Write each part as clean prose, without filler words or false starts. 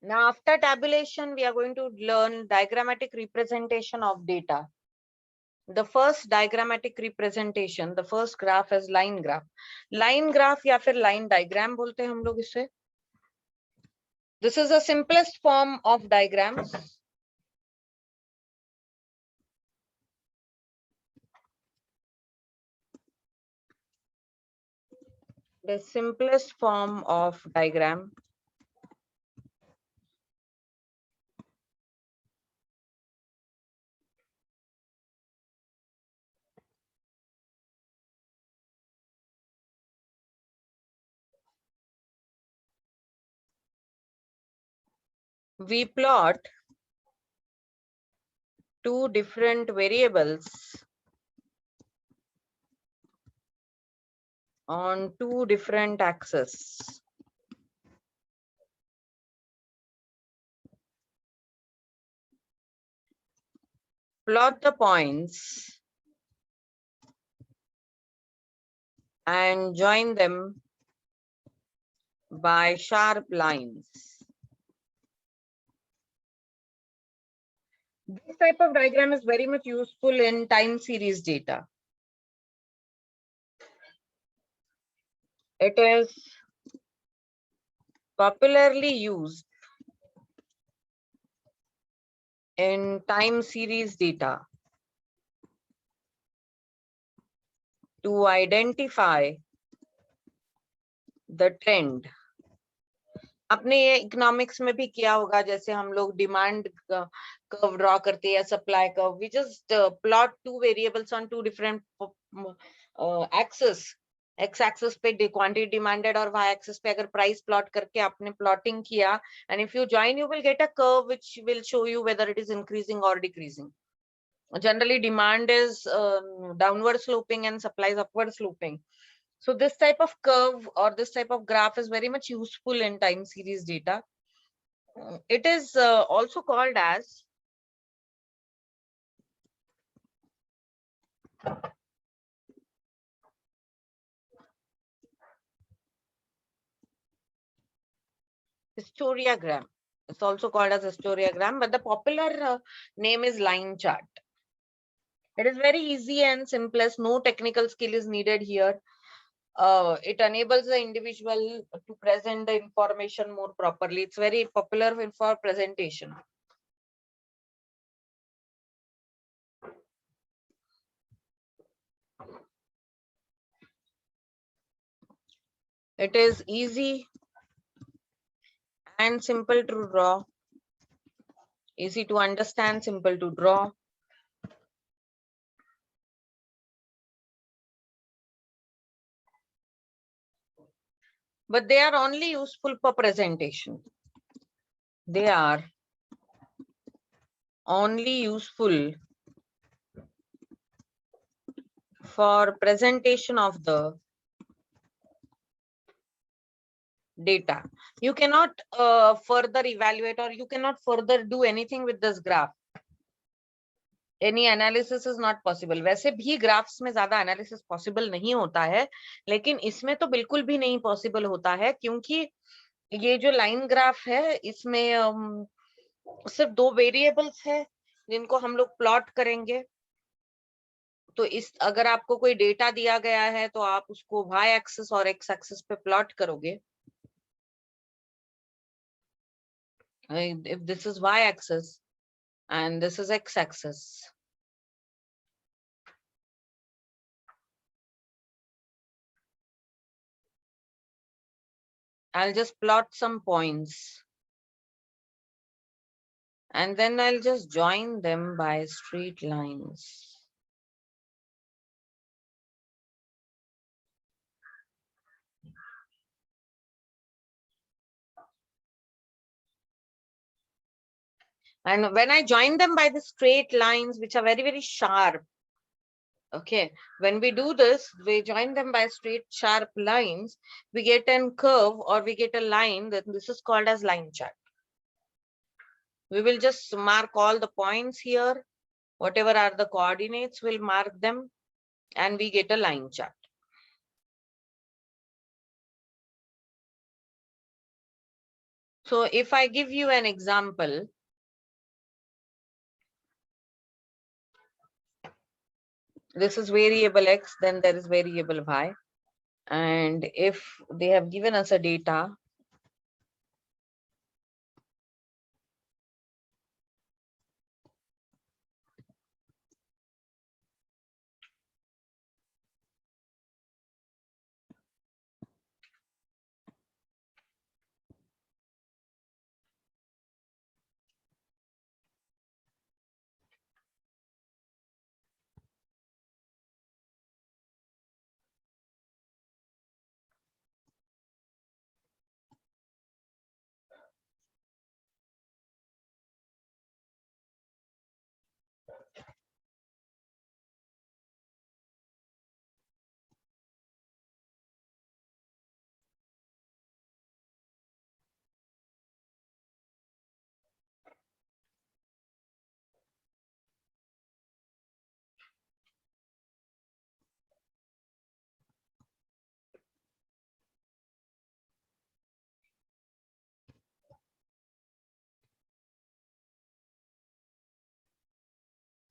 Now, after tabulation, we are going to learn diagrammatic representation of data. The first diagrammatic representation, the first graph is line graph. Line graph या फिर line diagram बोलते हैं हम लोग इसे. This is the simplest form of diagrams. The simplest form of diagram. We plot two different variables on two different axes. Plot the points and join them by sharp lines. This type of diagram is very much useful in time series data. It is popularly used in time series data to identify the trend. अपने ये economics में भी किया होगा, जैसे हम लोग demand curve draw करते हैं, supply curve. We just plot two variables on two different axes. X axes पे क्वांटिटी डिमांडेड और वाई एक्सेस पे अगर प्राइस प्लॉट करके आपने प्लॉटिंग किया, and if you join you will get a curve which will show you whether it is increasing और decreasing. Generally demand is downward sloping and supply is upward sloping. So this type of curve or this type of graph is very much useful in time series data. It is also called as histogram. It's also called as histogram, but the popular name is line chart. It is very easy and simplest. No technical skill is needed here. It enables the individual to present the information more properly. It's very popular for presentation. It is easy and simple to draw, easy to understand, simple to draw. But they are only useful for presentation. They are only useful for presentation of the data. You cannot further evaluate or you cannot further do anything with this graph. Any analysis is not possible. वैसे भी graphs में ज़्यादा analysis possible नहीं होता है, लेकिन इसमें तो बिल्कुल भी नहीं possible होता है, क्योंकि ये जो line graph है इसमें सिर्फ दो वेरिएबल्स है जिनको हम लोग प्लॉट करेंगे. तो इस अगर आपको कोई डेटा दिया गया है तो आप उसको y एक्सिस और x एक्सिस पे प्लॉट करोगे. If this is y axis and this is x axis, I'll just plot some points and then I'll just join them by straight lines. And when I join them by the straight lines, which are very, very sharp, okay, when we do this, we join them by straight sharp lines, we get a curve or we get a line. That this is called as line chart. We will just mark all the points here, whatever are the coordinates, we'll mark them and we get a line chart. So if I give you an example, this is variable X, then there is variable Y. And if they have given us a data,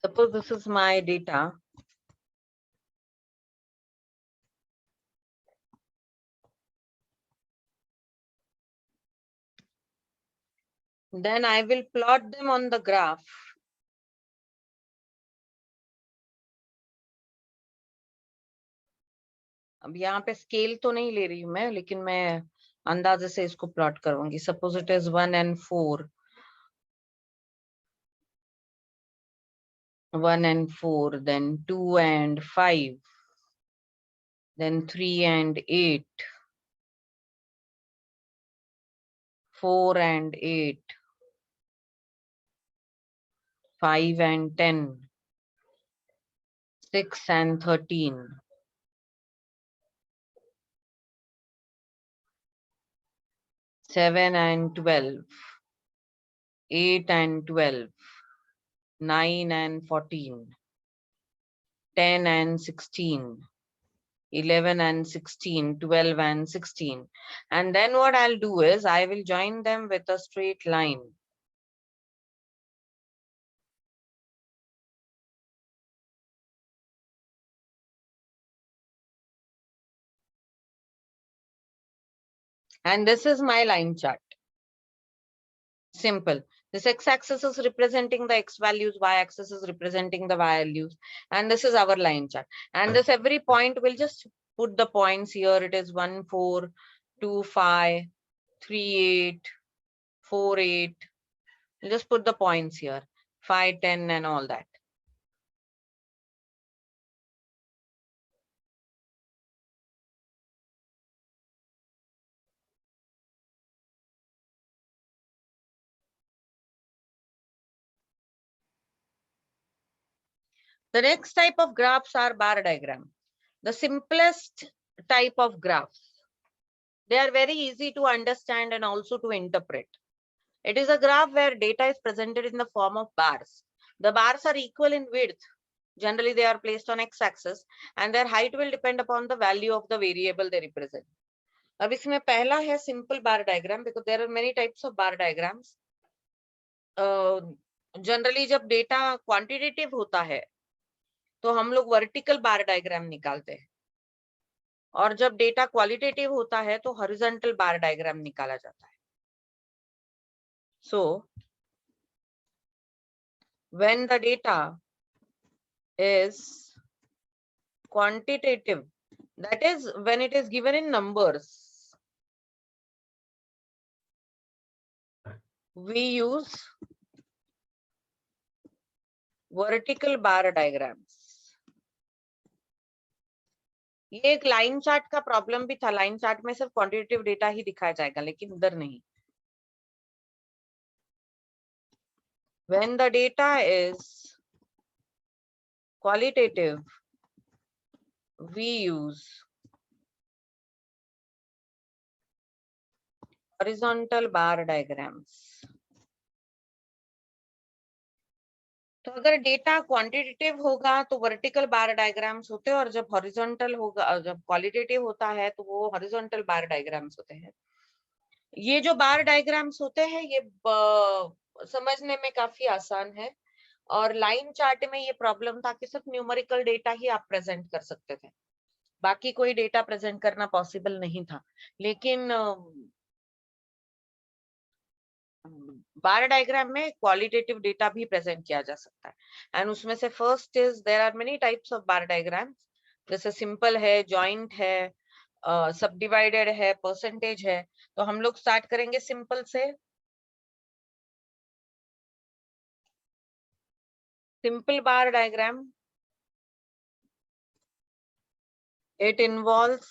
suppose this is my data. Then I will plot them on the graph. अब यहाँ पे scale तो नहीं ले रही हूँ मैं, लेकिन मैं अंदाजे से इसको प्लॉट करूंगी. Suppose it is 1 and 4. 1 and 4, then 2 and 5, then 3 and 8, 4 and 8, 5 and 10, 6 and 13, 7 and 12, 8 and 12, 9 and 14, 10 and 16, 11 and 16, 12 and 16. And then what I'll do is I will join them with a straight line. And this is my line chart. Simple. This x-axis is representing the x values, y-axis is representing the y values, and this is our line chart. And this every point will just put the points here. It is 1, 4, 2, 5, 3, 8, 4, 8. We'll just put the points here, 5, 10, and all that. The next type of graphs are bar diagram. The simplest type of graphs. They are very easy to understand and also to interpret. It is a graph where data is presented in the form of bars. The bars are equal in width. Generally, they are placed on x-axis and their height will depend upon the value of the variable they represent. अब इसमें पहला है simple bar diagram because there are many types of bar diagrams. Generally, जब data quantitative होता है, तो हम लोग वर्टिकल बार डायग्राम निकालते हैं, और जब डेटा क्वालिटेटिव होता है तो हॉरिजॉन्टल बार डायग्राम निकाला जाता है. So when the data is quantitative, that is when it is given in numbers, we use vertical bar diagrams. ये एक लाइन चार्ट का प्रॉब्लम भी था. लाइन चार्ट में सिर्फ क्वांटिटेटिव डेटा ही दिखाया जाएगा, लेकिन इधर नहीं. When the data is qualitative, we use horizontal bar diagrams. तो अगर डेटा क्वांटिटेटिव होगा तो वर्टिकल बार डायग्राम्स होते हैं, और जब हॉरिजॉन्टल होगा, जब क्वालिटेटिव होता है तो वो हॉरिजॉन्टल बार डायग्राम्स होते हैं. ये जो बार डायग्राम्स होते हैं ये समझने में काफी आसान है, और लाइन चार्ट में ये प्रॉब्लम था कि सिर्फ न्यूमेरिकल डेटा ही आप प्रेजेंट कर सकते थे, बाकी कोई डेटा प्रेजेंट करना पॉसिबल नहीं था। लेकिन बार डायग्राम में क्वालिटेटिव डेटा भी प्रेजेंट किया जा सकता है, एंड उसमें से first is there are many types of bar diagrams, जैसे सिंपल है, जॉइंट है, सब डिवाइडेड है, परसेंटेज है। तो हम लोग स्टार्ट करेंगे सिंपल से। Simple bar diagram, it involves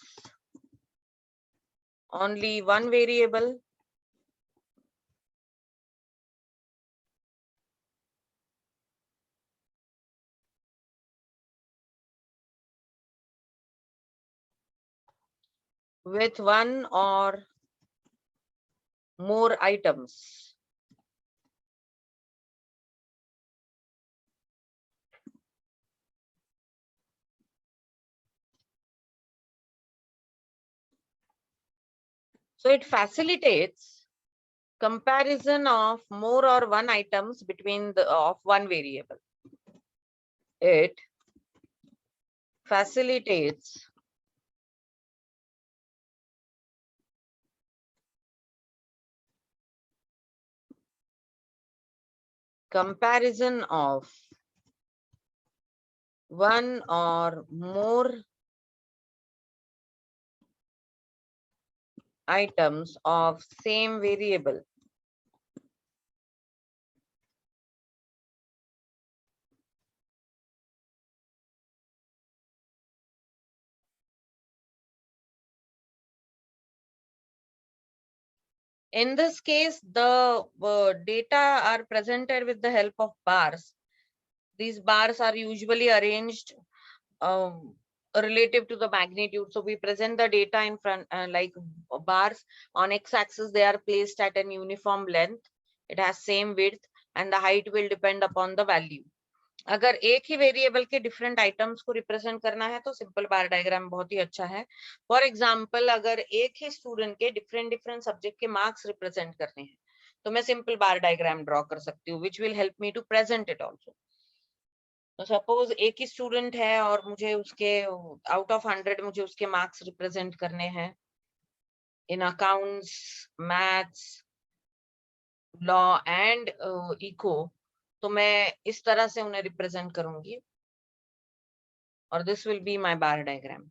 only one variable with one or more items. So it facilitates comparison of more or one items between the of one variable. It facilitates comparison of one or more items of same variable. In this case, the data are presented with the help of bars. These bars are usually arranged relative to the magnitude. So we present the data in front like bars. On x-axis, they are placed at an uniform length. It has same width, and the height will depend upon the value. अगर एक ही variable के different items को represent करना है तो simple बार diagram बहुत ही अच्छा है। फॉर एग्जांपल, अगर एक ही स्टूडेंट के डिफरेंट डिफरेंट सब्जेक्ट के मार्क्स रिप्रेजेंट करने हैं तो मैं सिंपल बार डायग्राम ड्रॉ कर सकती हूँ, which will help me to present it also. तो सपोज एक ही स्टूडेंट है और मुझे उसके आउट ऑफ 100 मुझे उसके मार्क्स रिप्रेजेंट करने हैं in accounts, maths, law and eco, तो मैं इस तरह से उन्हें रिप्रेजेंट करूंगी, और this will be my bar diagram.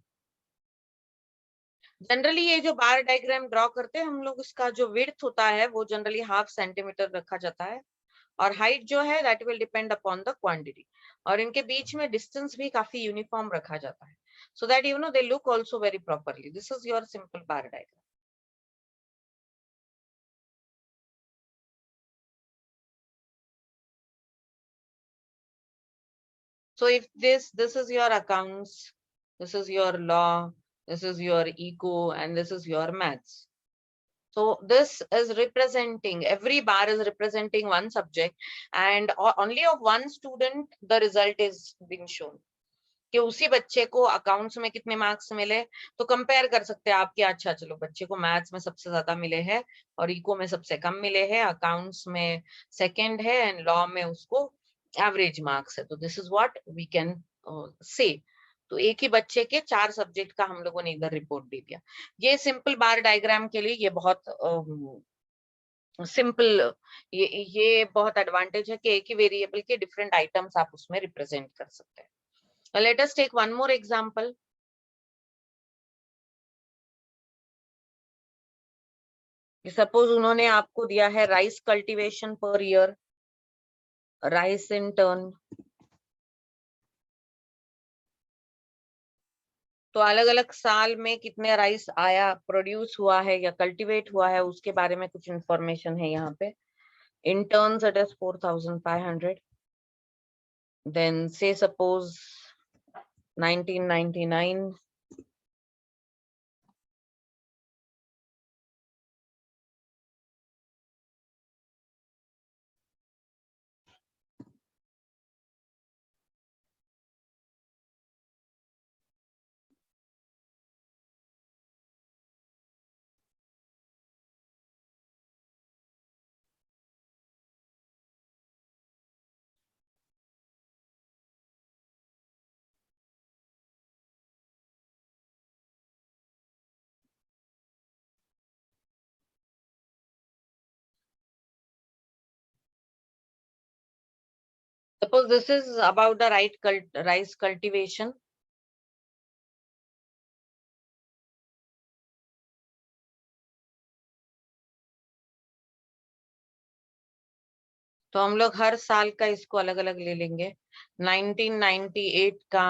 Generally ये जो बार डायग्राम ड्रॉ करते हैं हम लोग, इसका जो विड्थ होता है वो जनरली 1/2 सेंटीमीटर रखा जाता है, और हाइट जो है that will depend upon the quantity, और इनके बीच में डिस्टेंस भी काफी यूनिफॉर्म रखा जाता है, so that you know they look also very properly. This is your simple bar diagram. So if this is your accounts, this is your law, this is your eco, and this is your maths. So this is representing, every bar is representing one subject, and only of one student the result is being shown. कि उसी बच्चे को accounts में कितने marks मिले, तो compare कर सकते हैं आप कि अच्छा चलो बच्चे को मैथ्स में सबसे ज्यादा मिले हैं और इको में सबसे कम मिले हैं, अकाउंट्स में सेकंड है एंड लॉ में उसको एवरेज मार्क्स है, तो this is what we can say. तो एक ही बच्चे के 4 सब्जेक्ट का हम लोगों ने इधर रिपोर्ट दे दिया। ये सिंपल बार डायग्राम के लिए ये बहुत सिंपल, ये बहुत एडवांटेज है कि एक ही वेरिएबल के डिफरेंट आइटम्स आप उसमें रिप्रेजेंट कर सकते हैं। Let us take one more example. Suppose उन्होंने आपको दिया है rice cultivation per year, rice in turn, तो अलग अलग साल में कितने राइस आया, प्रोड्यूस हुआ है या कल्टीवेट हुआ है, उसके बारे में कुछ इंफॉर्मेशन है यहाँ पे। In turns it is 4500, then say suppose 1999, Suppose this is about the rice cultivation. तो हम लोग हर साल का इसको अलग अलग ले लेंगे. 1998 का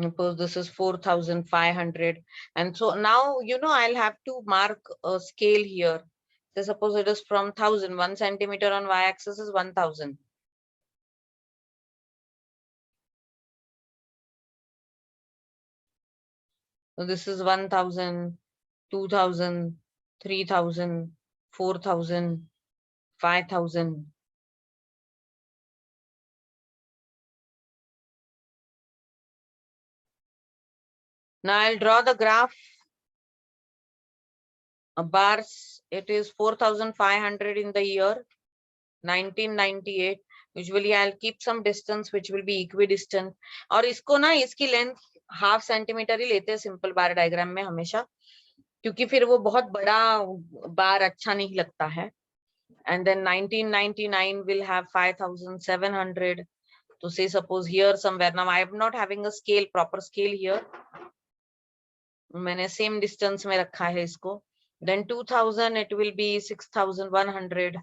suppose this is 4,500, and so now I'll have to mark a scale here. So suppose it is from 1,000, 1 centimeter on y-axis is 1,000. So this is 1,000, 2,000, 3,000, 4,000, 5,000. Now I'll draw the graph. Bars, it is 4,500 in the year 1998. Usually I'll keep some distance which will be equidistant. और इसको ना इसकी length half centimetre ही लेते हैं simple बार diagram में हमेशा, क्योंकि फिर वो बहुत बड़ा बार अच्छा नहीं लगता है. And then 1999 will have 5,700. So say suppose here somewhere, now I am not having a scale, proper scale here. मैंने same distance में रखा है इसको. Then 2000 it will be 6,100.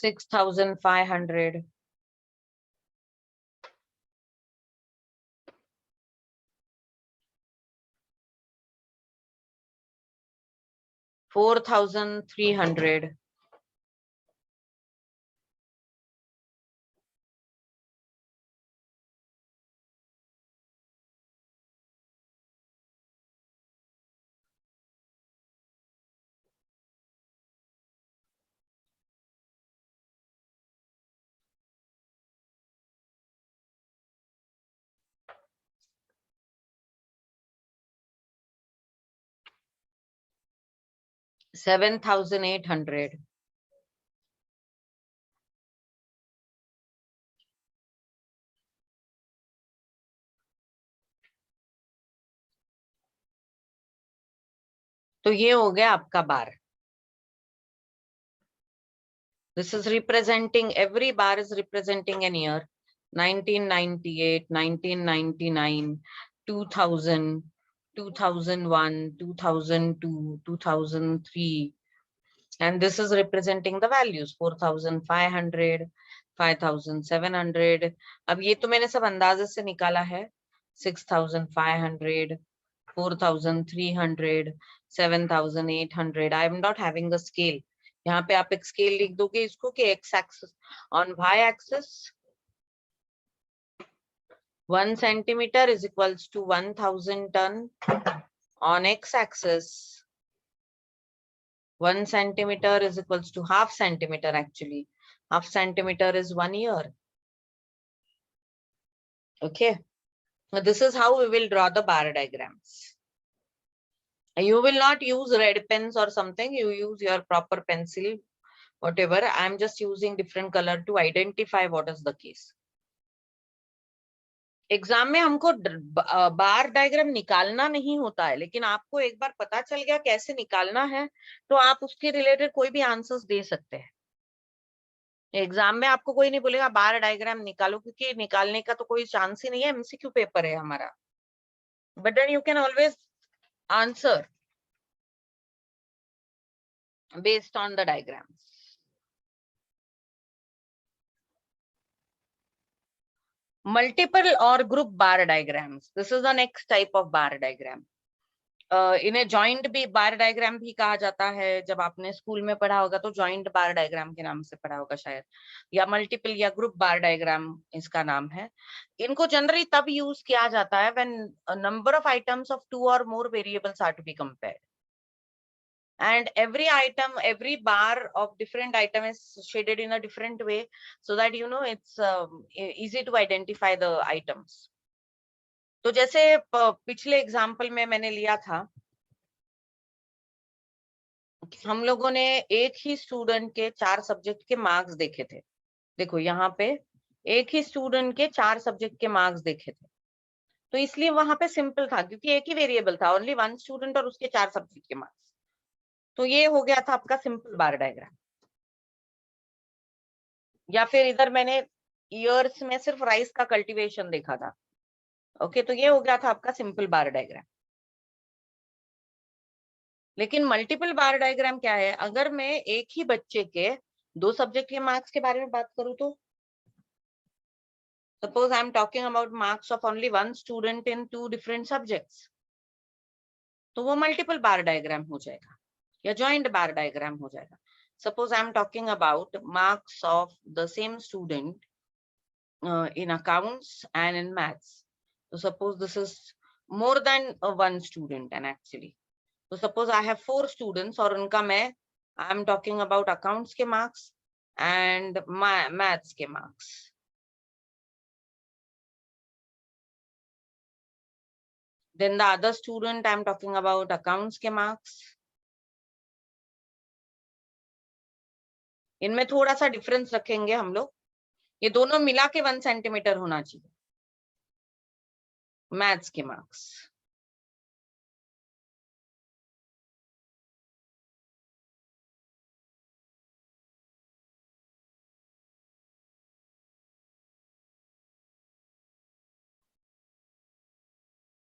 $6,500. $4,300. $7,800. तो ये हो गया आपका बार. This is representing, every bar is representing an year. 1998, 1999, 2000, 2001, 2002, 2003. And this is representing the values 4,500, 5,700. अब ये तो मैंने सब अंदाजे से निकाला है. 6,500, 4,300, 7,800. I am not having a scale. यहाँ पे आप एक स्केल लिख दोगे इसको कि x axis, on y axis 1 centimeter is equals to 1,000 ton. On x axis 1 centimeter is equals to half centimeter. Actually half centimeter is 1 year. Okay, now this is how we will draw the bar diagrams. You will not use red pens or something, you use your proper pencil, whatever. I am just using different color to identify what is the case. Exam में हमको बार diagram निकालना नहीं होता है, लेकिन आपको एक बार पता चल गया कैसे निकालना है तो आप उसके रिलेटेड कोई भी आंसर्स दे सकते हैं. एग्जाम में आपको कोई नहीं बोलेगा बार डायग्राम निकालो, क्योंकि निकालने का तो कोई चांस ही नहीं है, एमसीक्यू पेपर है हमारा. But then you can always answer based on the diagrams. Multiple or group bar diagrams. This is the next type of bar diagram. इन्हें जॉइंट भी बार डायग्राम भी कहा जाता है. जब आपने स्कूल में पढ़ा होगा तो जॉइंट बार डायग्राम के नाम से पढ़ा होगा शायद, या मल्टीपल या ग्रुप बार डायग्राम इसका नाम है. इनको जनरली तब यूज किया जाता है when number of items of 2 or more variables are to be compared. And every item, every bar of different item is shaded in a different way, so that it's easy to identify the items. तो जैसे पिछले example में मैंने लिया था हम लोगों ने एक ही स्टूडेंट के 4 सब्जेक्ट के मार्क्स देखे थे। देखो यहाँ पे एक ही स्टूडेंट के 4 सब्जेक्ट के मार्क्स देखे थे, तो इसलिए वहां पे सिंपल था क्योंकि एक ही वेरिएबल था, ओनली 1 स्टूडेंट और उसके 4 सब्जेक्ट के मार्क्स। तो ये हो गया था आपका सिंपल बार डायग्राम। या फिर इधर मैंने ईयर्स में सिर्फ राइस का कल्टीवेशन देखा था। ओके, तो ये हो गया था आपका सिंपल बार डायग्राम। लेकिन मल्टीपल बार डायग्राम क्या है? अगर मैं एक ही बच्चे के 2 सब्जेक्ट के मार्क्स के बारे में बात करूं तो suppose I am talking about marks of only one student in 2 different subjects, तो वो मल्टीपल बार डायग्राम हो जाएगा या जॉइंट बार डायग्राम हो जाएगा। Suppose I am talking about marks of the same student in accounts and in maths. So suppose this is more than one student and actually. So suppose I have 4 students और उनका मैं I am talking about accounts के marks and maths के marks. Then the other student I am talking about accounts के marks. इनमें थोड़ा सा difference रखेंगे हम लोग। ये दोनों मिला के 1 सेंटीमीटर होना चाहिए मैथ्स के मार्क्स।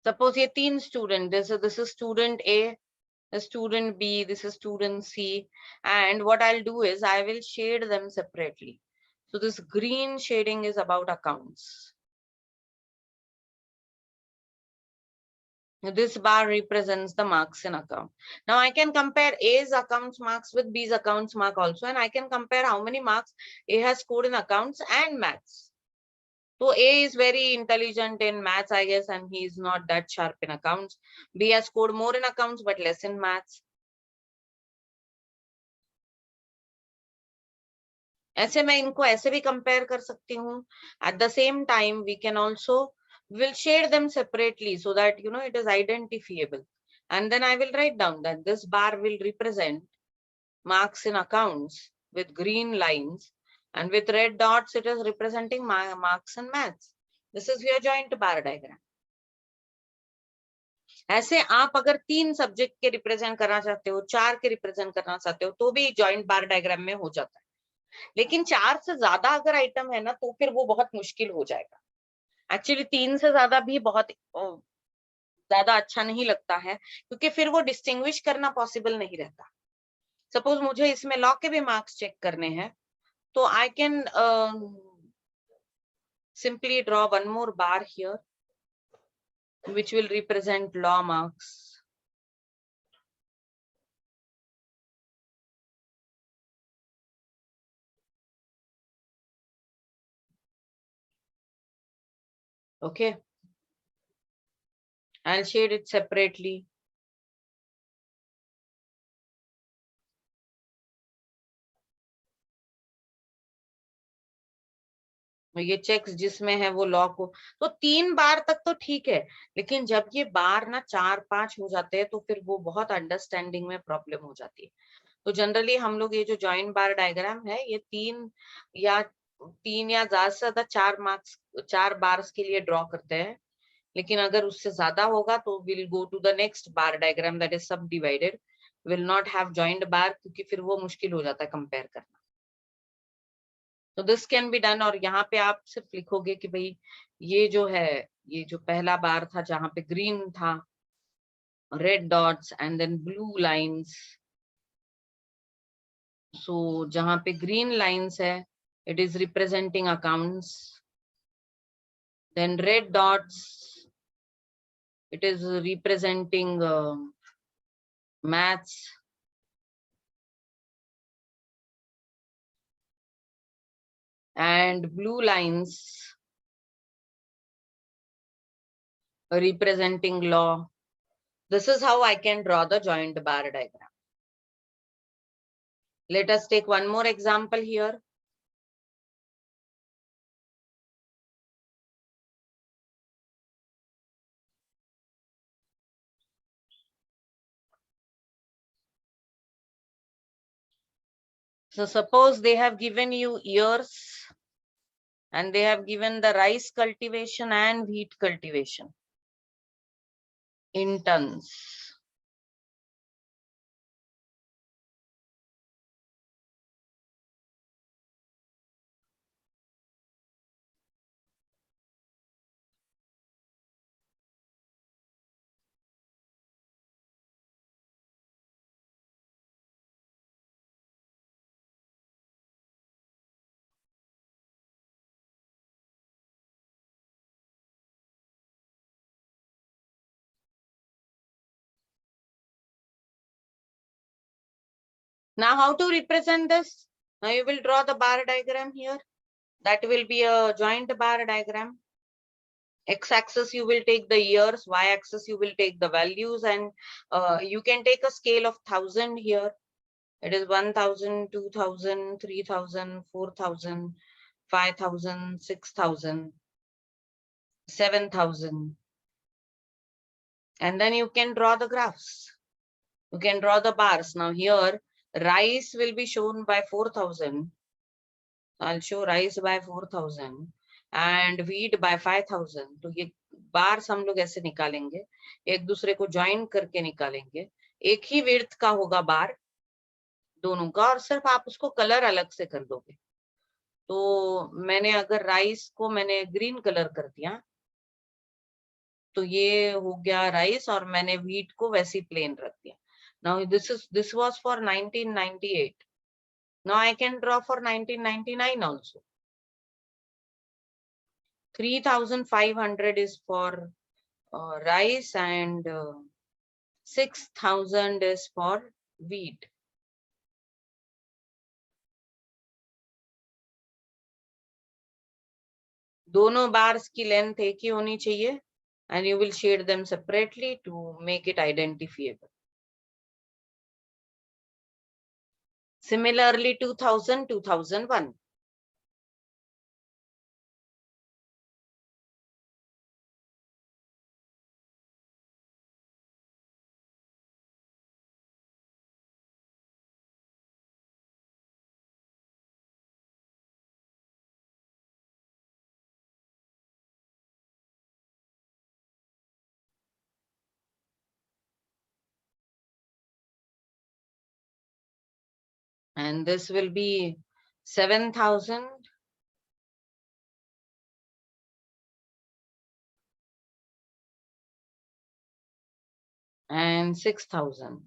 सपोज ये 3 student, this is student A, student B, this is student C, and what I'll do is I will shade them separately. So this green shading is about accounts. This bar represents the marks in account. Now I can compare A's accounts marks with B's accounts mark also, and I can compare how many marks A has scored in accounts and maths. So A is very intelligent in maths, I guess, and he is not that sharp in accounts. B has scored more in accounts but less in maths. ऐसे मैं इनको ऐसे भी compare कर सकती हूँ। At the same time, we can also will shade them separately so that it is identifiable. And then I will write down that this bar will represent marks in accounts with green lines, and with red dots it is representing marks in maths. This is your joint bar diagram. ऐसे आप अगर 3 subject के represent करना चाहते हो, 4 के represent करना चाहते हो, तो भी जॉइंट बार डायग्राम में हो जाता है। लेकिन 4 से ज्यादा अगर आइटम है ना, तो फिर वो बहुत मुश्किल हो जाएगा। एक्चुअली 3 से ज्यादा भी बहुत ज्यादा अच्छा नहीं लगता है, क्योंकि फिर वो डिस्टिंग्विश करना पॉसिबल नहीं रहता। सपोज मुझे इसमें लॉ के भी मार्क्स चेक करने हैं, तो I can simply draw one more bar here which will represent law marks. Okay, I'll shade it separately. ये चेक्स जिसमें है वो लॉ को, तो 3 बार तक तो ठीक है, लेकिन जब ये बार ना 4-5 हो जाते हैं तो फिर वो बहुत अंडरस्टैंडिंग में प्रॉब्लम हो जाती है। तो जनरली हम लोग ये जो जॉइंट बार डायग्राम है, ये 3 या ज्यादा से ज्यादा 4 मार्क्स 4 बार्स के लिए ड्रॉ करते हैं। लेकिन अगर उससे ज्यादा होगा तो will go to the next bar diagram that is subdivided, will not have joint bar, क्योंकि फिर वो मुश्किल हो जाता है कंपेयर करना। तो दिस कैन बी डन, और यहाँ पे आप सिर्फ लिखोगे कि भाई ये जो है, ये जो पहला बार था जहां पे ग्रीन था, red dots and then blue lines. So जहां पे ग्रीन लाइंस है, it is representing accounts, then red dots, it is representing maths, and blue lines representing law. This is how I can draw the joint bar diagram. Let us take one more example here. So suppose they have given you years and they have given the rice cultivation and wheat cultivation in tons. Now how to represent this? Now you will draw the bar diagram here. That will be a joint bar diagram. X-axis you will take the years, Y-axis you will take the values, and you can take a scale of 1000 here. It is 1000, 2000, 3000, 4000, 5000, 6000, 7000. And then you can draw the graphs. You can draw the bars. Now here, rice will be shown by 4000. I'll show rice by 4000 and wheat by 5000. तो ये bars हम लोग ऐसे निकालेंगे, एक दूसरे को join करके निकालेंगे. एक ही विड्थ का होगा बार दोनों का, और सिर्फ आप उसको कलर अलग से कर दोगे. तो मैंने अगर राइस को मैंने ग्रीन कलर कर दिया तो ये हो गया राइस, और मैंने व्हीट को वैसे प्लेन रख दिया. Now this was for 1998. Now I can draw for 1999 also. 3500 is for rice and 6000 is for wheat. दोनों बार्स की लेंथ एक ही होनी चाहिए, and you will shade them separately to make it identifiable. Similarly, 2000, 2001. And this will be 7000 and 6000.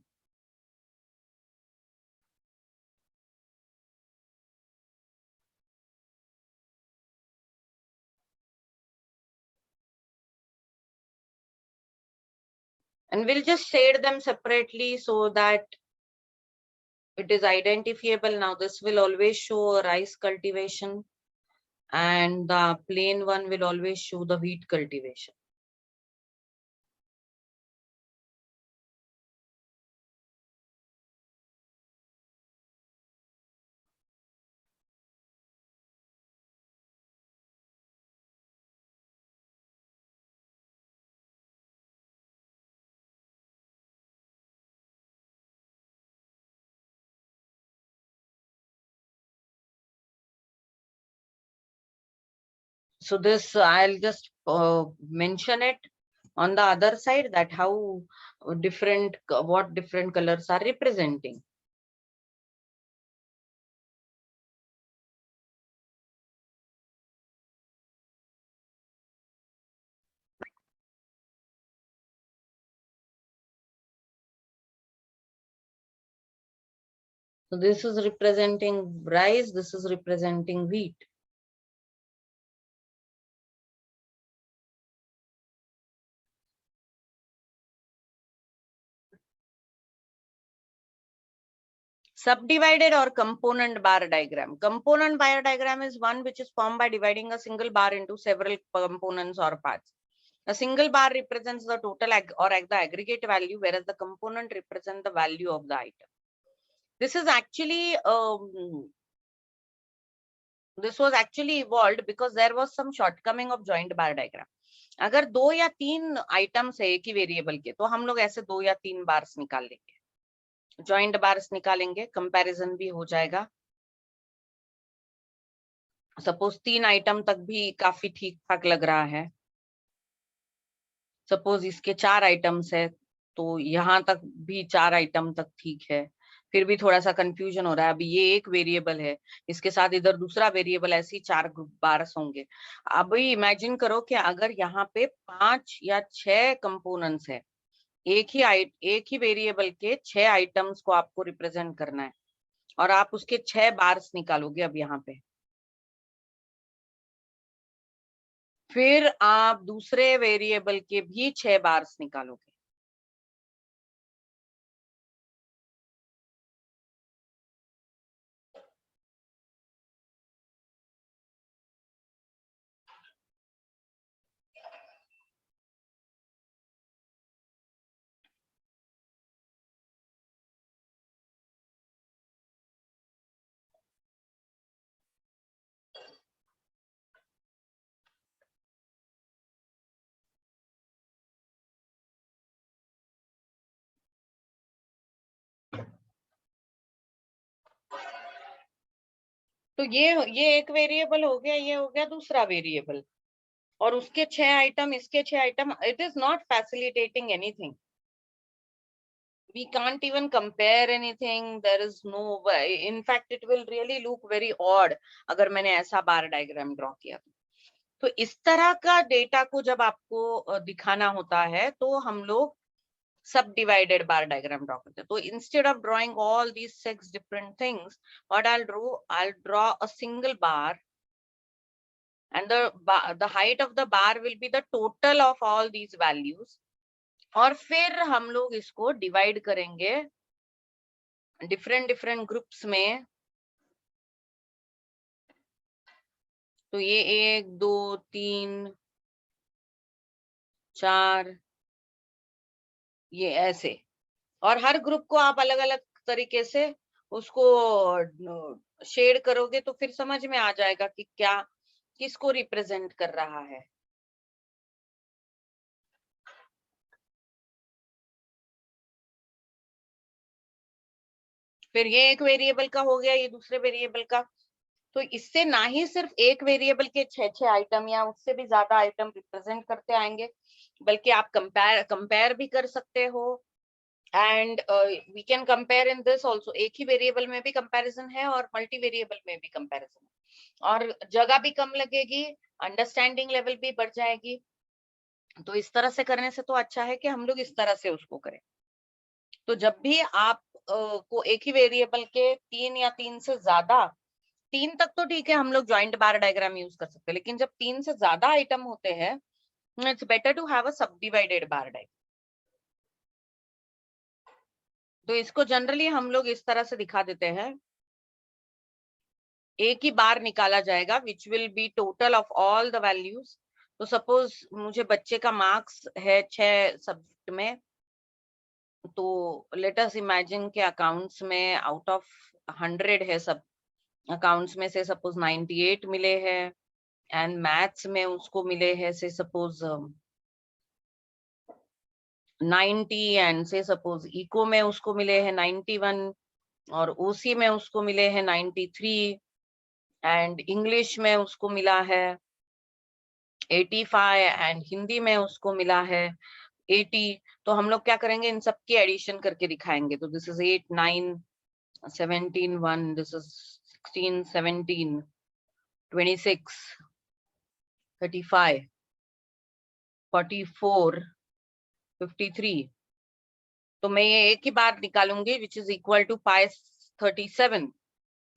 And we'll just shade them separately so that it is identifiable. Now this will always show rice cultivation and the plain one will always show the wheat cultivation. So this I'll just mention it on the other side, that how different, what different colors are representing. So this is representing rice, this is representing wheat. Subdivided or component bar diagram. Component bar diagram is one which is formed by dividing a single bar into several components or parts. A single bar represents the total or the aggregate value, whereas the component represents the value of the item. This is actually this was actually evolved because there was some shortcoming of joint bar diagram. अगर दो या तीन items है एक ही variable के, तो हम लोग ऐसे दो या तीन बार्स निकाल लेंगे, जॉइंट बार्स निकालेंगे, कंपैरिजन भी हो जाएगा सपोज 3 आइटम तक भी काफी ठीक ठाक लग रहा है। सपोज इसके 4 आइटम्स है, तो यहाँ तक भी 4 आइटम तक ठीक है। फिर भी थोड़ा सा कंफ्यूजन हो रहा है। अभी ये एक वेरिएबल है, इसके साथ इधर दूसरा वेरिएबल, ऐसे ही 4 ग्रुप बार्स होंगे। अभी इमेजिन करो कि अगर यहाँ पे 5 या 6 कंपोनेंट्स है, एक ही वेरिएबल के 6 आइटम्स को आपको रिप्रेजेंट करना है, और आप उसके 6 बार्स निकालोगे अब यहाँ पे। फिर आप दूसरे वेरिएबल के भी 6 बार्स निकालोगे। तो ये एक वेरिएबल हो गया, ये हो गया दूसरा वेरिएबल, और उसके 6 आइटम, इसके 6 item. It is not facilitating anything, we can't even compare anything, there is no way, in fact it will really look very odd अगर मैंने ऐसा बार डायग्राम ड्रॉ किया। तो इस तरह का डेटा को जब आपको दिखाना होता है, तो हम लोग सब डिवाइडेड बार डायग्राम ड्रॉ करते हैं। तो instead of drawing all these 6 different things, what I'll draw a single bar, and the height of the bar will be the total of all these values। और फिर हम लोग इसको डिवाइड करेंगे different different groups में। तो ये 1 2 3 4, ये ऐसे, और हर ग्रुप को आप अलग अलग तरीके से उसको शेड करोगे, तो फिर समझ में आ जाएगा कि क्या किसको रिप्रेजेंट कर रहा है। फिर ये एक वेरिएबल का हो गया, ये दूसरे वेरिएबल का। तो इससे ना ही सिर्फ एक वेरिएबल के 6 आइटम या उससे भी ज्यादा आइटम रिप्रेजेंट करते आएंगे, बल्कि आप कंपेयर भी कर सकते हो। And we can compare in this also, एक ही वेरिएबल में भी कंपैरिजन है और मल्टी वेरिएबल में भी कंपैरिजन है, और जगह भी कम लगेगी, अंडरस्टैंडिंग लेवल भी बढ़ जाएगी। तो इस तरह से करने से तो अच्छा है कि हम लोग इस तरह से उसको करें। तो जब भी आप को एक ही वेरिएबल के 3 या 3 से ज्यादा, 3 तक तो ठीक है, हम लोग ज्वाइंट बार डायग्राम यूज कर सकते हैं, लेकिन जब 3 से ज्यादा आइटम होते हैं, it's better to have a sub divided bar diagram. तो इसको जनरली हम लोग इस तरह से दिखा देते हैं, एक ही बार निकाला जाएगा which will be total of all the values. तो सपोज मुझे बच्चे का मार्क्स है 6 सब्जेक्ट में, तो लेट अस इमेजिन के अकाउंट्स में आउट ऑफ 100 है, सब अकाउंट्स में से सपोज 98 मिले हैं, एंड मैथ्स में उसको मिले हैं से सपोज 90, एंड से सपोज इको में उसको मिले हैं 91, और ओसी में उसको मिले हैं 93, एंड इंग्लिश में उसको मिला है 85, एंड हिंदी में उसको मिला है 80। तो हम लोग क्या करेंगे, इन सब की एडिशन करके दिखाएंगे। तो दिस इज 8 9 17 1, दिस इज 16 17 26 35 44 53। तो मैं ये एक ही बार निकालूंगी which is equal to pie 37,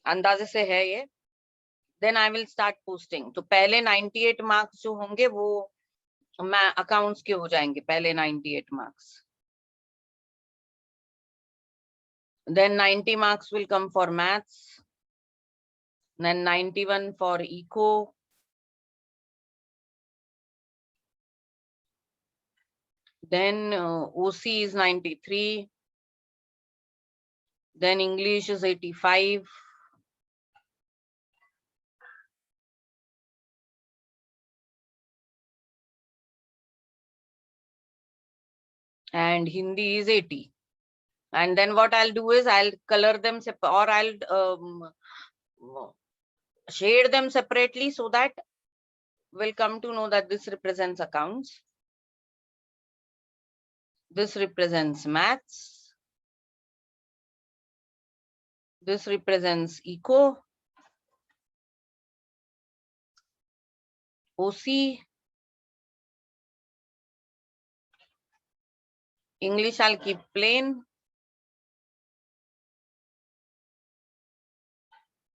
अंदाजे से है ये। Then I will start posting. तो पहले 98 मार्क्स जो होंगे वो मैं अकाउंट्स के हो जाएंगे, पहले 98 marks. Then 90 marks will come for maths, then 91 for eco, then OC is 93, then English is 85, and Hindi is 80. And then what I'll do is I'll color them or I'll shade them separately so that we'll come to know that this represents accounts, this represents maths, this represents eco, OC, English I'll keep plain,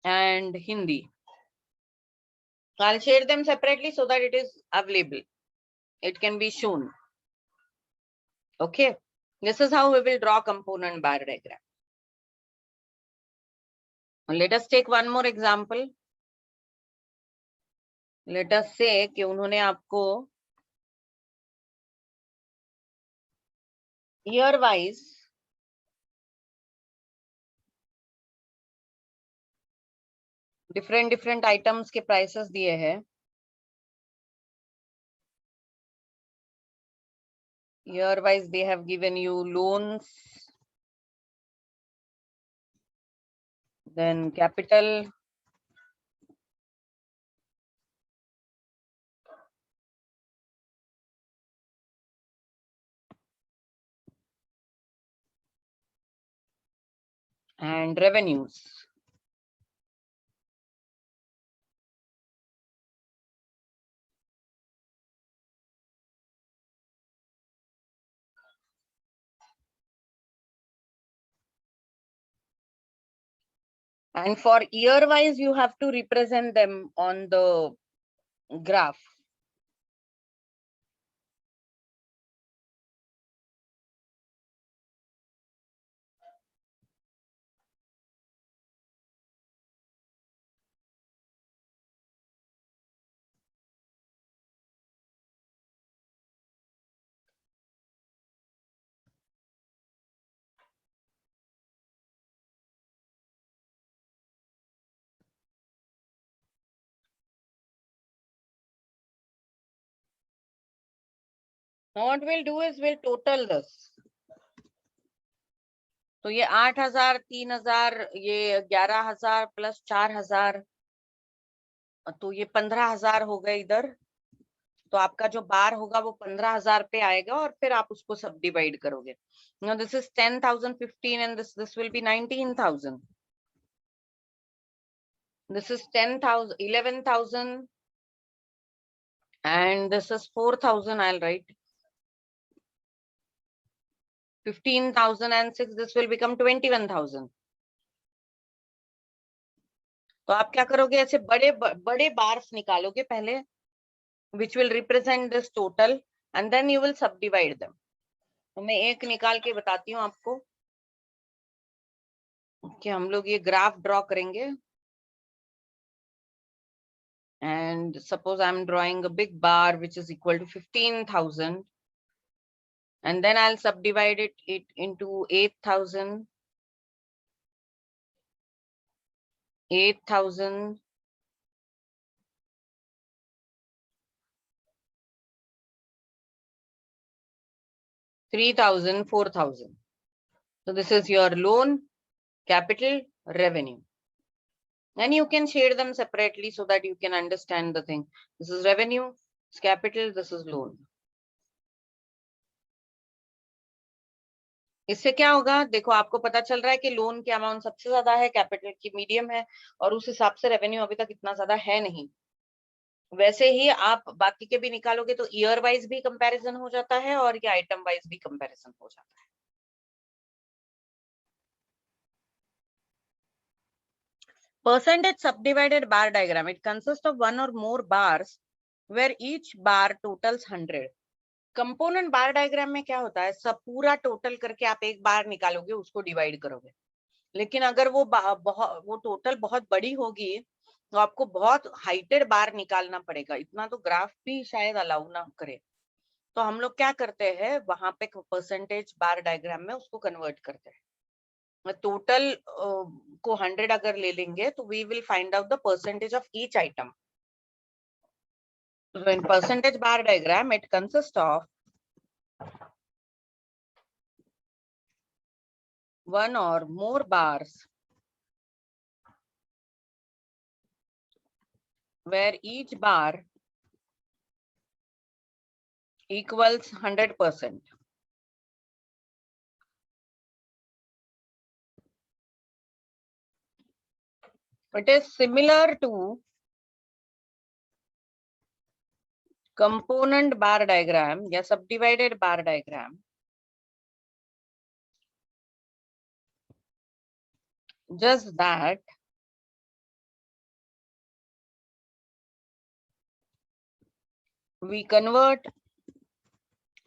and Hindi. I'll shade them separately so that it is available. It can be shown. Okay. This is how we will draw component bar diagram. Let us take one more example. Let us say कि उन्होंने आपको year wise different items के prices दिए हैं. Year wise they have given you loans, then capital, and revenues. And for year wise you have to represent them on the graph. Now what we'll do is we'll total this. तो ये 8,000, 3,000, ये 11,000 plus 4,000, तो ये 15,000 हो गए इधर. तो आपका जो बार होगा वो 15,000 पे आएगा और फिर आप उसको सब डिवाइड करोगे. Now this is 10,000, 15, and this will be 19,000. This is 10,000, 11,000, and this is 4,000. I'll write 15,006. This will become 21,000. तो आप क्या करोगे, ऐसे बड़े बड़े बार्स निकालोगे पहले, which will represent this total, and then you will subdivide them. तो मैं एक निकाल के बताती हूँ आपको कि हम लोग ये ग्राफ ड्रॉ करेंगे. And suppose I'm drawing a big bar which is equal to 15,000, and then I'll subdivide it into 8,000, 8,000, 3,000, 4,000. So this is your loan, capital, revenue. And you can shade them separately so that you can understand the thing. This is revenue, this is capital, this is loan. इससे क्या होगा, देखो आपको पता चल रहा है कि लोन की अमाउंट सबसे ज्यादा है, कैपिटल की मीडियम है, और उस हिसाब से रेवेन्यू अभी तक इतना ज्यादा है नहीं. वैसे ही आप बाकी के भी निकालोगे तो ईयर वाइज भी कंपैरिजन हो जाता है और ये आइटम वाइज भी कंपैरिजन हो जाता है. Percentage subdivided bar diagram. It consists of one or more bars where each bar totals 100. Component bar diagram में क्या होता है, सब पूरा टोटल करके आप एक बार निकालोगे, उसको डिवाइड करोगे. लेकिन अगर वो टोटल बहुत बड़ी होगी तो आपको बहुत हाइटेड बार निकालना पड़ेगा. इतना तो ग्राफ भी शायद अलाउ ना करे. तो हम लोग क्या करते हैं, वहां पे परसेंटेज बार डायग्राम में उसको कन्वर्ट करते हैं. टोटल को 100 अगर ले लेंगे तो we will find out the percentage of each item. So in percentage bar diagram, it consists of one or more bars where each bar equals 100%. It is similar to component bar diagram या subdivided bar diagram. Just that we convert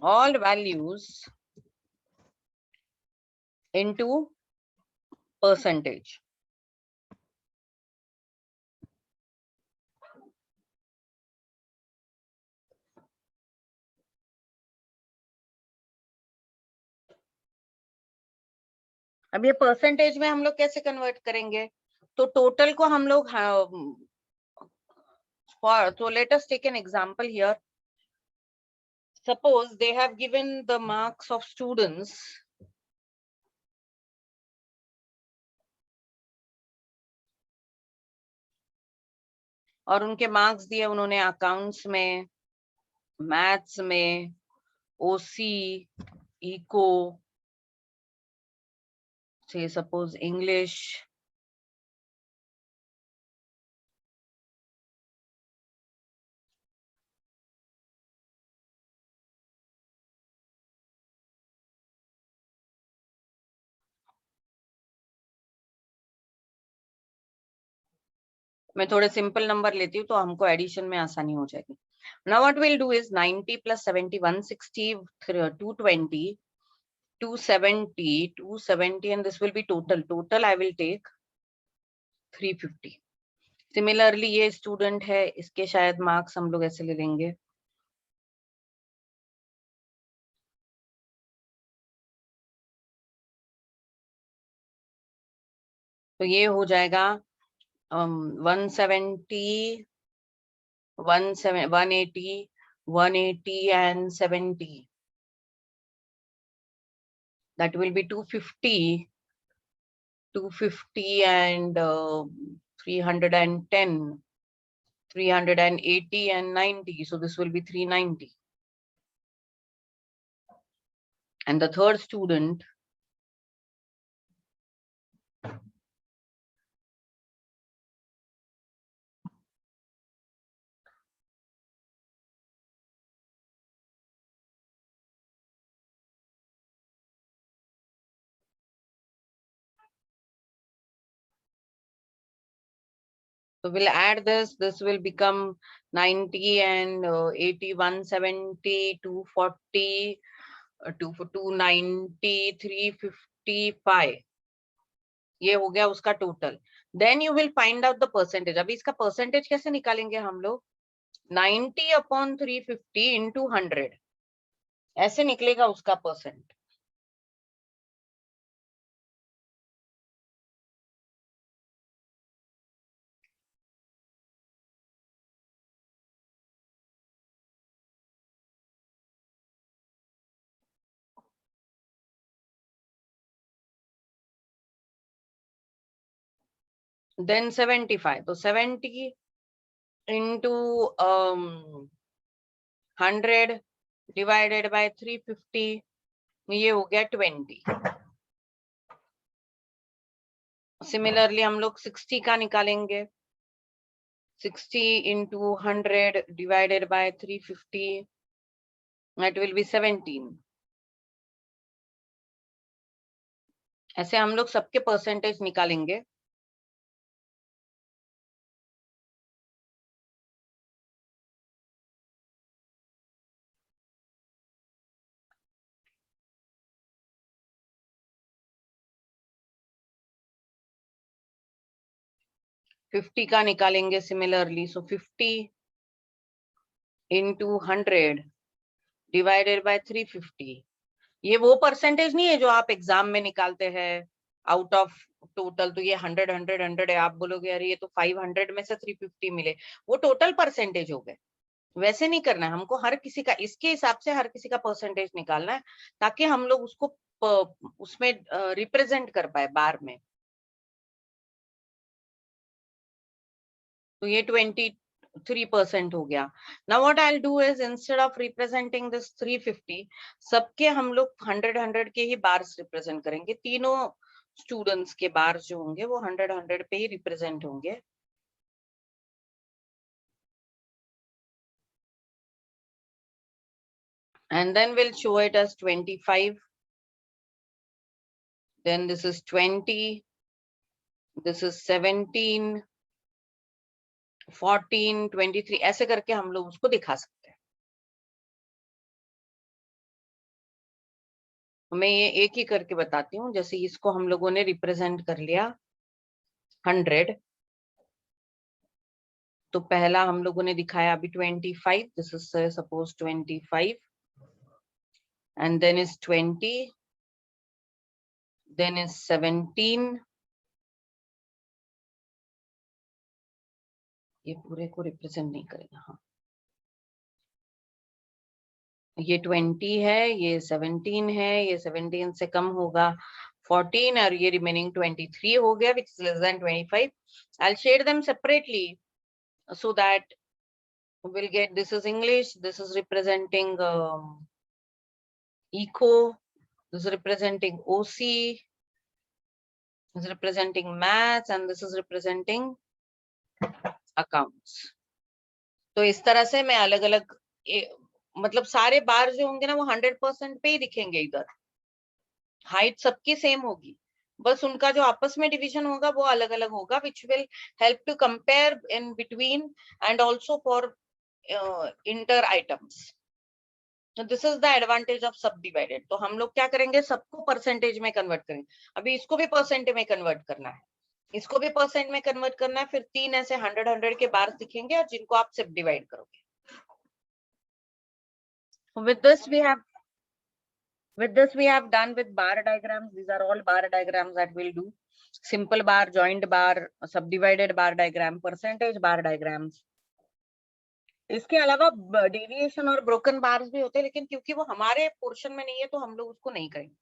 all values into percentage. अब ये percentage में हम लोग कैसे convert करेंगे? तो total को हम लोग so let us take an example here. Suppose they have given the marks of students और उनके मार्क्स दिए उन्होंने अकाउंट्स में, मैथ्स में, ओसी, इको, say suppose English, मैं थोड़े सिंपल नंबर लेती हूँ तो हमको एडिशन में आसानी हो जाएगी. Now what we'll do is 90 plus 70, 160, 220, 270, 270, and this will be total. Total I will take 350. Similarly ये स्टूडेंट है, इसके शायद मार्क्स हम लोग ऐसे ले लेंगे. तो ये हो जाएगा 170, 180, 180 and 70. That will be 250, 250 and 310, 380 and 90. So this will be 390. And the third student, so we'll add this. This will become 90 and 80, 170, 240, 290, 355. ये हो गया उसका total. Then you will find out the percentage. अभी इसका percentage कैसे निकालेंगे हम लोग? 90 upon 350 into 100. ऐसे निकलेगा उसका percent. Then 75. So 70 into 100 divided by 350. ये हो गया 20. Similarly हम लोग 60 का निकालेंगे. 60 into 100 divided by 350. That will be 17. ऐसे हम लोग सबके परसेंटेज निकालेंगे. फिफ्टी का निकालेंगे similarly. So 50 into 100 divided by 350. ये वो परसेंटेज नहीं है जो आप एग्जाम में निकालते हैं आउट ऑफ टोटल. तो ये 100 100 100 है. आप बोलोगे अरे ये तो 500 में से 350 मिले. वो टोटल परसेंटेज हो गए. वैसे नहीं करना है हमको. हर किसी का इसके हिसाब से हर किसी का परसेंटेज निकालना है ताकि हम लोग उसको उसमें रिप्रेजेंट कर पाए बार में. तो ये 20 3% हो गया. Now what I'll do is instead of representing this 350, सबके हम लोग 100 के ही बार्स रिप्रेजेंट करेंगे. तीनों स्टूडेंट्स के बार्स जो होंगे वो 100 पे ही रिप्रेजेंट होंगे. And then we'll show it as 25. Then this is 20. This is 17, 14, 23. ऐसे करके हम लोग उसको दिखा सकते हैं. मैं ये एक ही करके बताती हूँ. जैसे इसको हम लोगों ने रिप्रेजेंट कर लिया 100. तो पहला हम लोगों ने दिखाया अभी 25. This is suppose 25. And then is 20. Then is 17. ये पूरे को रिप्रेजेंट नहीं करेगा. हाँ, ये 20 है, ये 17 है, ये 17 से कम होगा 14, और ये रिमेनिंग 23 हो गया, which is less than 25. I'll shade them separately so that we'll get, this is English, this is representing Eco, this is representing OC, this is representing maths, and this is representing accounts. तो इस तरह से मैं अलग अलग मतलब सारे बार जो होंगे ना वो 100% पे ही दिखेंगे. इधर हाइट सबकी सेम होगी, बस उनका जो आपस में डिवीजन होगा वो अलग अलग होगा, which will help to compare in between and also for inter items. So this is the advantage of subdivided. तो हम लोग क्या करेंगे, सबको परसेंटेज में कन्वर्ट करेंगे. अभी इसको भी परसेंट में कन्वर्ट करना है, इसको भी परसेंट में कन्वर्ट करना है. फिर 3 ऐसे 100 के बार दिखेंगे और जिनको आप सब डिवाइड करोगे. With this we have done with bar diagrams. These are all bar diagrams that we'll do. Simple bar, joined bar, subdivided bar diagram, percentage bar diagrams. इसके अलावा डेविएशन और ब्रोकन बार्स भी होते हैं, लेकिन क्योंकि वो हमारे पोर्शन में नहीं है तो हम लोग उसको नहीं करेंगे.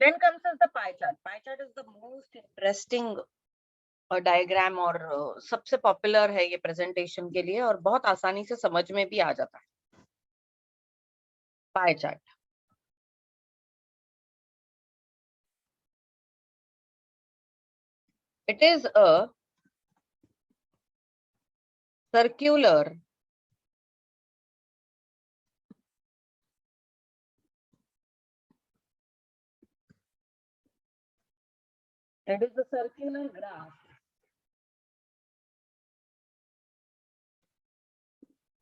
Then comes as the pie chart. Pie chart is the most interesting diagram और सबसे पॉपुलर है ये प्रेजेंटेशन के लिए, और बहुत आसानी से समझ में भी आ जाता है. Pie chart. It is a circular graph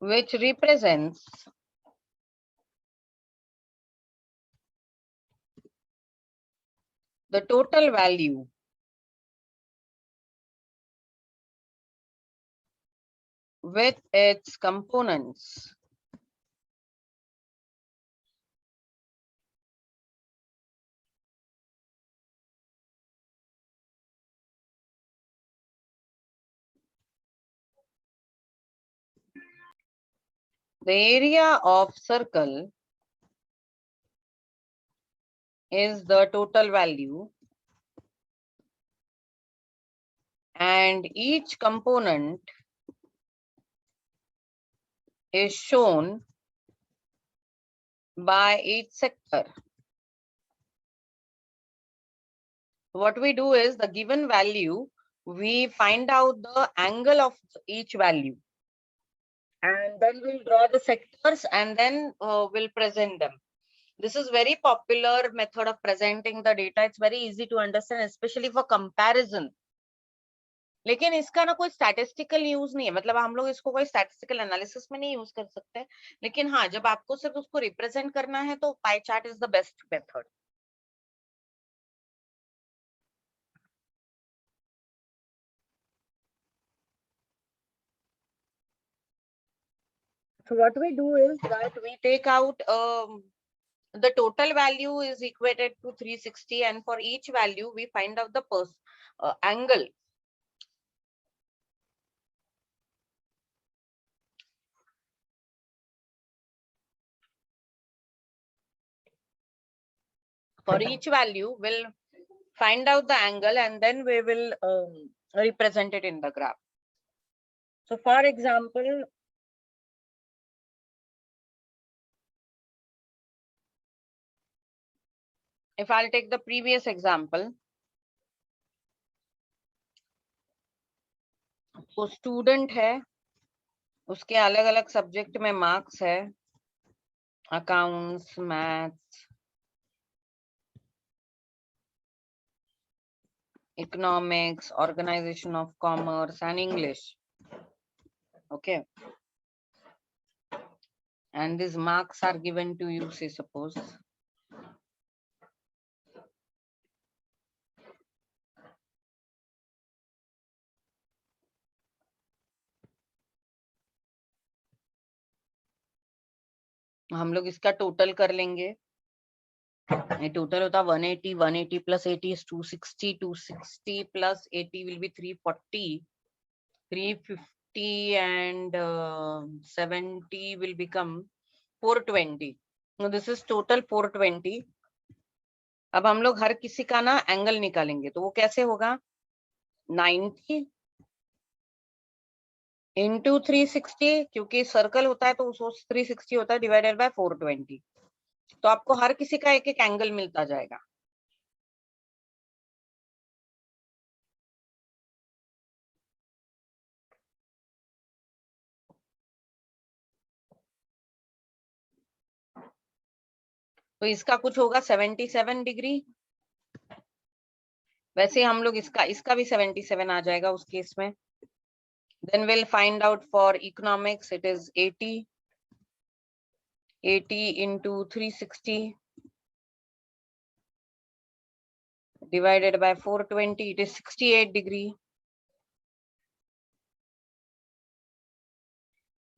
which represents the total value with its components the area of circle is the total value and each component is shown by each sector. What we do is the given value, we find out the angle of each value, and then we'll draw the sectors and then we'll present them. This is very popular method of presenting the data. It's very easy to understand, especially for comparison. लेकिन इसका ना कोई statistical use नहीं है, मतलब हम लोग इसको कोई स्टैटिस्टिकल एनालिसिस में नहीं यूज कर सकते, लेकिन हाँ जब आपको सिर्फ उसको रिप्रेजेंट करना है तो pie chart is the best method. So what we do is that we take out the total value is equated to 360, and for each value we find out the angle. For each value we'll find out the angle and then we will represent it in the graph. So for example, if I'll take the previous example, तो student है, उसके अलग अलग subject में marks है, accounts, maths, economics, organization of commerce and English. Okay. And these marks are given to you, say suppose. हम लोग इसका टोटल कर लेंगे। ये टोटल होता 180, 180 plus 80 is 260, 260 plus 80 will be 340, 350 and 70 will become 420. Now this is total 420. अब हम लोग हर किसी का ना एंगल निकालेंगे, तो वो कैसे होगा? 90 into 360, क्योंकि सर्कल होता है तो उसको 360 होता है, डिवाइडेड बाय 420. तो आपको हर किसी का एक एक एंगल मिलता जाएगा। तो इसका कुछ होगा 77 डिग्री। वैसे हम लोग इसका भी 77 आ जाएगा उस केस में। Then we'll find out for economics, it is 80 into 360 divided by 420, it is 68 degree.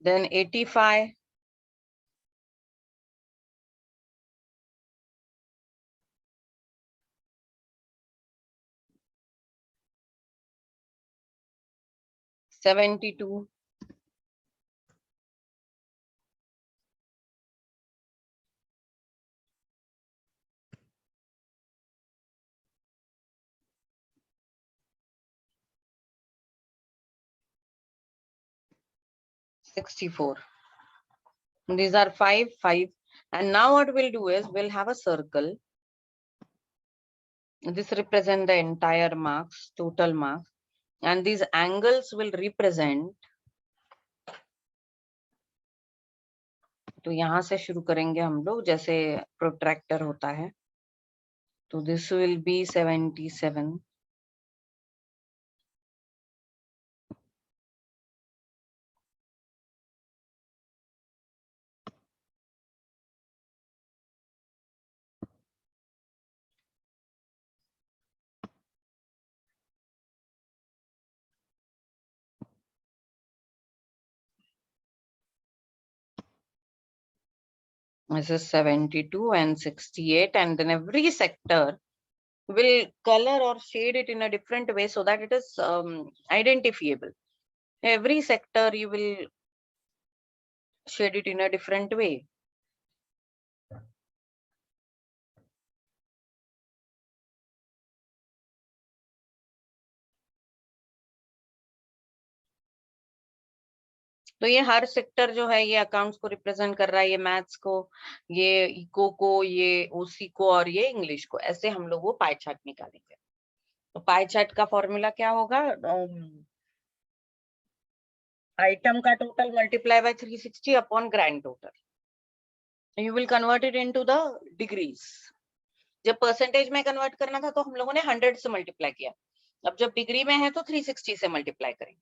Then 85 72 64. These are 5, 5. And now what we'll do is we'll have a circle. This represent the entire marks, total marks. And these angles will represent. तो यहाँ से शुरू करेंगे हम लोग, जैसे protractor होता है। तो this will be 77. This is 72 and 68, and then every sector will color or shade it in a different way so that it is identifiable. Every sector you will shade it in a different way. तो ये हर sector जो है ये accounts को represent कर रहा है, ये मैथ्स को, ये इको को, ये ओसी को और ये इंग्लिश को। ऐसे हम लोग वो पाई चार्ट निकालेंगे। तो पाई चार्ट का फॉर्मूला क्या होगा? आइटम का total multiply by 360 upon grand total. You will convert it into the degrees. जब परसेंटेज में कन्वर्ट करना था तो हम लोगों ने 100 से मल्टीप्लाई किया। अब जब डिग्री में है तो 360 से मल्टीप्लाई करेंगे।